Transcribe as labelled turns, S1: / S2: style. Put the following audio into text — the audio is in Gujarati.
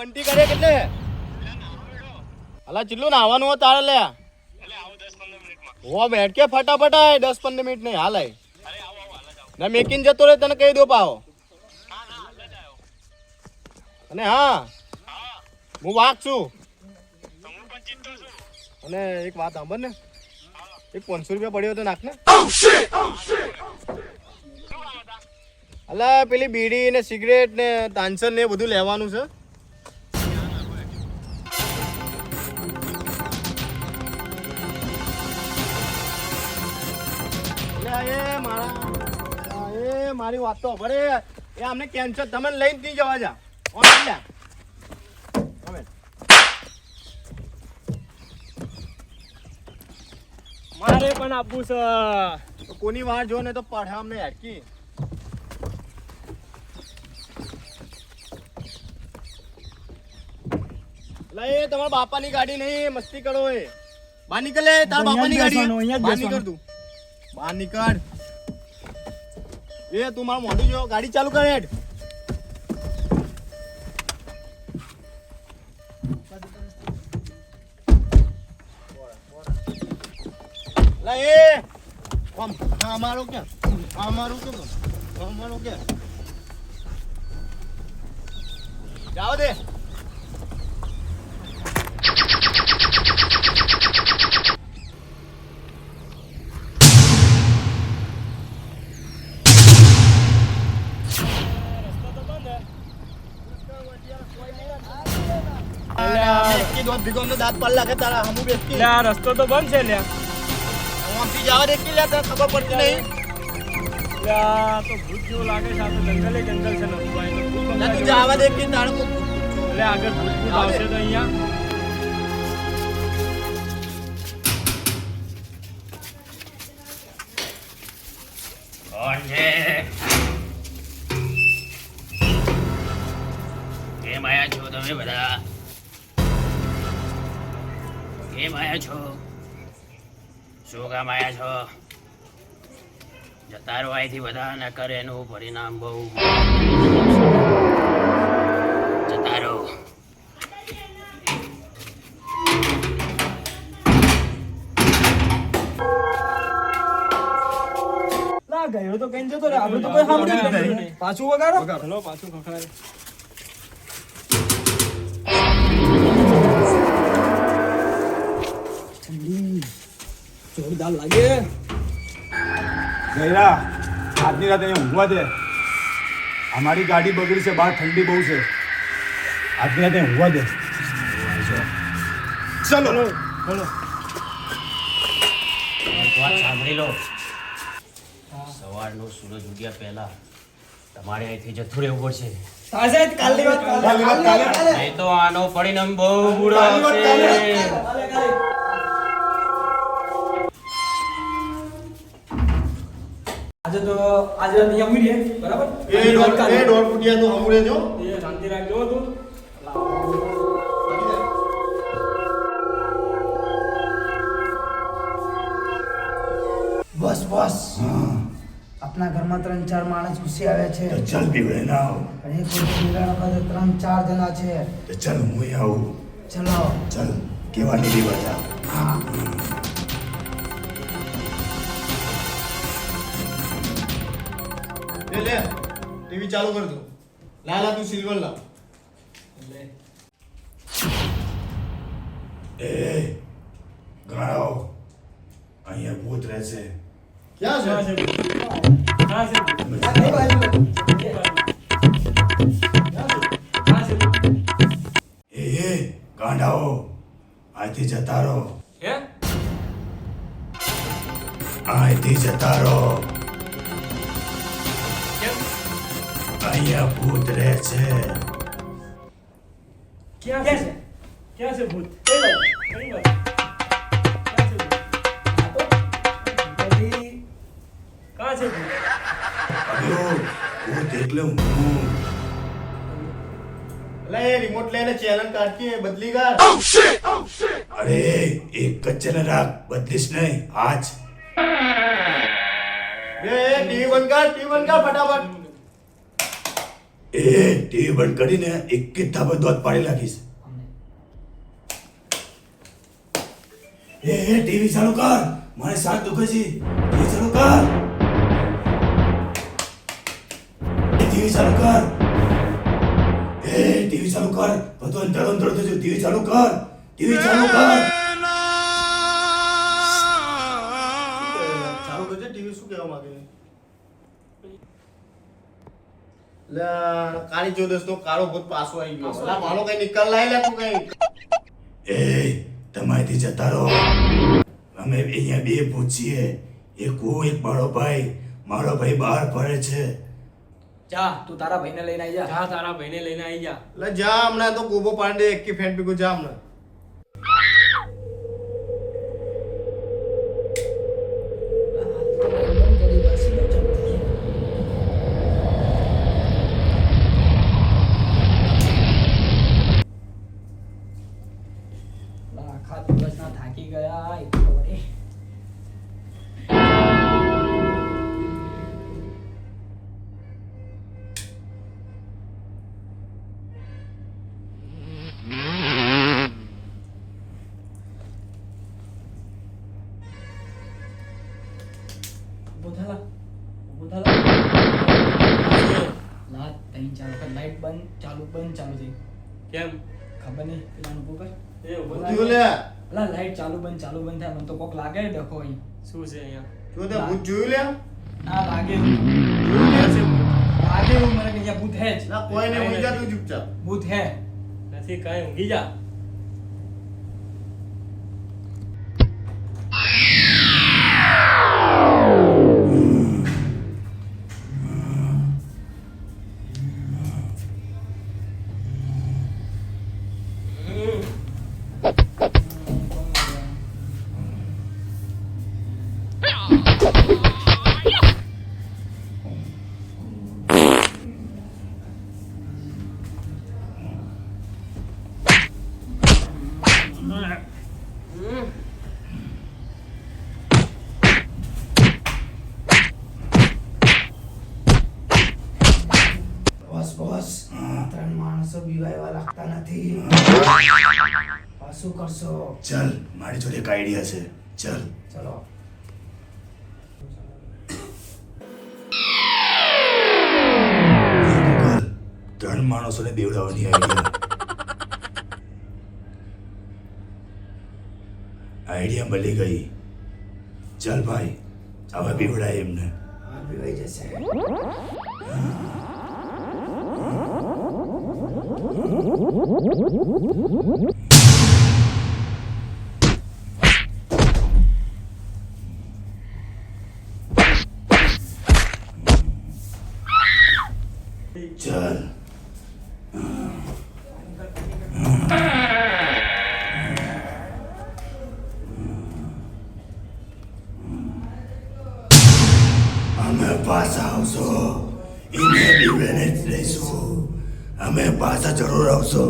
S1: બંટી કરે કેટલે અલા ચિલ્લું નાવાનું હો તારે લે ઓ બેઠ કે ફટાફટ આય 10-15 મિનિટ નહીં હાલ આય ના મેકિન જતો રે તને કહી દો પાવો અને હા હું વાક છું અને એક વાત સાંભળ ને એક 500 રૂપિયા પડ્યો તો નાખ ને અલા પેલી બીડી ને સિગરેટ ને તાનસન ને બધું લેવાનું છે મારી વાત તો ભરે એ અમને કેન્સર તમે લઈને નહીં જવા જા
S2: મારે પણ આપવું છે
S1: કોની વાર જો ને તો પડે અમને હેડકી લે તમારા બાપાની ગાડી નહીં મસ્તી કરો એ બહાર નીકળે તારા બાપાની ગાડી બહાર નીકળ તું બહાર નીકળ એ તું મારું મોઢું જો ગાડી ચાલુ કર હેડ લે એ આમ અમારો કે જાવ દે દાંત પાડ લાગે તારા હમુ બેસતી
S2: લે આ રસ્તો તો બંધ છે લે
S1: આમથી જવા દે કે લે તને ખબર પડતી નહીં
S2: લે આ તો ભૂત જેવું લાગે છે આ તો જંગલ છે ને
S1: તું જવા દે કે તારું
S2: લે આગળ ભૂત આવશે તો અહીંયા
S3: કોણ છે કેમ આયા છો તમે બધા કેમ આયા છો શું કામ આયા છો જતા રહો અહીંથી બધા ન કરે એનું પરિણામ બહુ જતા રહો
S2: લા ગયો તો કઈ જતો રે આપણે તો કોઈ સાંભળ્યું નહીં પાછું વગાડો ચલો પાછું ખખડાય જોરદાર લાગે
S4: ગયરા આજની રાત અહીંયા ઊંઘવા દે અમારી ગાડી બગડી છે બહાર ઠંડી બહુ છે આજની રાતે ઊંઘવા દે ચલો
S2: બોલો
S3: એક વાત સાંભળી લો સવારનો સૂરજ ઉગ્યા પહેલા તમારે અહીંથી જતું રહેવું પડશે
S2: કાલની વાત
S3: નહીં તો આનો પરિણામ બહુ બુરો આવશે
S2: આજે નિયમ રે બરાબર
S1: એ ડોર ફૂટિયા તો હમુરે જો
S2: એ શાંતિ રાખજો તું
S5: બસ બસ આપણા ઘરમાં 3-4 માણસ ઘૂસી આવ્યા છે
S4: તો ચાલ પીવડે ના આવ
S5: અને એક બિલાડા પાસે 3-4 જણા છે
S4: તો ચાલ હું આવું
S5: ચલો
S4: ચાલ કેવાની રી બતા
S5: હા
S1: લે ટીવી ચાલુ કર દો લાલા તું સિલ્વર લા
S4: એ ગાળો અહીંયા ભૂત રહેશે
S1: ક્યાં છે
S4: એ ગાંડાઓ અહીંથી જતા રહો
S2: હે
S4: અહીંથી જતા રહો
S2: કેમ
S4: અહીંયા ભૂત રહે છે
S2: ક્યાં છે ભૂત કઈ વાત ક્યાં છે ભૂત કાં છે ભૂત
S4: અયો ભૂત એટલે હું
S1: લે રિમોટ લઈને ચેનલ કાઢી બદલી કર
S4: અરે એક જ ચેનલ રાખ બદલીશ નહીં આજ
S1: ટીવી બંધ કર ફટાફટ
S4: એ ટીવી બંધ કરીને એક જ થાપે દોત પાડી નાખીશ. એ ટીવી ચાલુ કર, મને સાથ દુખે છે. ટીવી ચાલુ કર, ટીવી ચાલુ કર. એ ટીવી ચાલુ કર, બધું અંધારું અંધારું થઈ ગયું. ટીવી ચાલુ કર, ટીવી ચાલુ કર.
S1: ચાલુ કરજે ટીવી. શું કહેવા માંગે લે કાળી ચોદસ તો કાળો ભૂત પાછો આવી ગયો. અલા મારો કઈ નિકલ લાઈ લે તું કઈ.
S4: એ તમારીથી જતા રહો. અમે અહીંયા બે ભૂત છીએ. એક હું, એક મારો ભાઈ. મારો ભાઈ બહાર ફરે છે.
S2: જા તું તારા ભાઈને લઈને આવી જા.
S6: જા તારા ભાઈને લઈને આવી જા.
S1: લે જા હમણાં તો ગોબો પાંડે એકી ફેન પીગું જા હમણાં.
S2: આખા દિવસના થાકી ગયા એટલો વળી. ઊભો થા લા. ઊભો થા લા. લા ત્રણ ચાર વખત લાઈટ બંધ ચાલુ થઈ.
S6: કેમ?
S2: ખબર નહીં પેલા ઊભો કર.
S6: એ ઉભો
S1: ભૂત
S6: થાય.
S1: જોયું લે.
S2: અલા લાઈટ ચાલુ બંધ થાય મને તો કોક લાગે ડખો અહીં.
S6: શું છે અહીંયા?
S1: જો તે ભૂત જોયું લે.
S2: ના લાગે
S6: ક્યાં છે ભૂત?
S2: લાગે એવું મને કે અહીંયા ભૂત હે જ.
S1: ના કોઈને ઊંઘી જા તું ચૂપચાપ.
S2: ભૂત હે.
S6: નથી કાંઈ, ઊંઘી જા.
S5: બોસ ત્રણ માણસો બીવાયવા લાગતા નથી. પાછું કરશો.
S4: ચાલ, મારી જોડે એક આઈડિયા છે. ચાલ.
S5: ચલો.
S4: ગૂગલ, ત્રણ માણસોને બેવડાવવાની આઈડિયા મળી ગઈ. ચાલ ભાઈ, હવે બેવડાય એમને.
S5: આ બીવાઈ જશે.
S4: ચાલ. અમે પાછા આવશો. એને બીવડાને જ લઈશું. અમે પાછા જરૂર આવશો.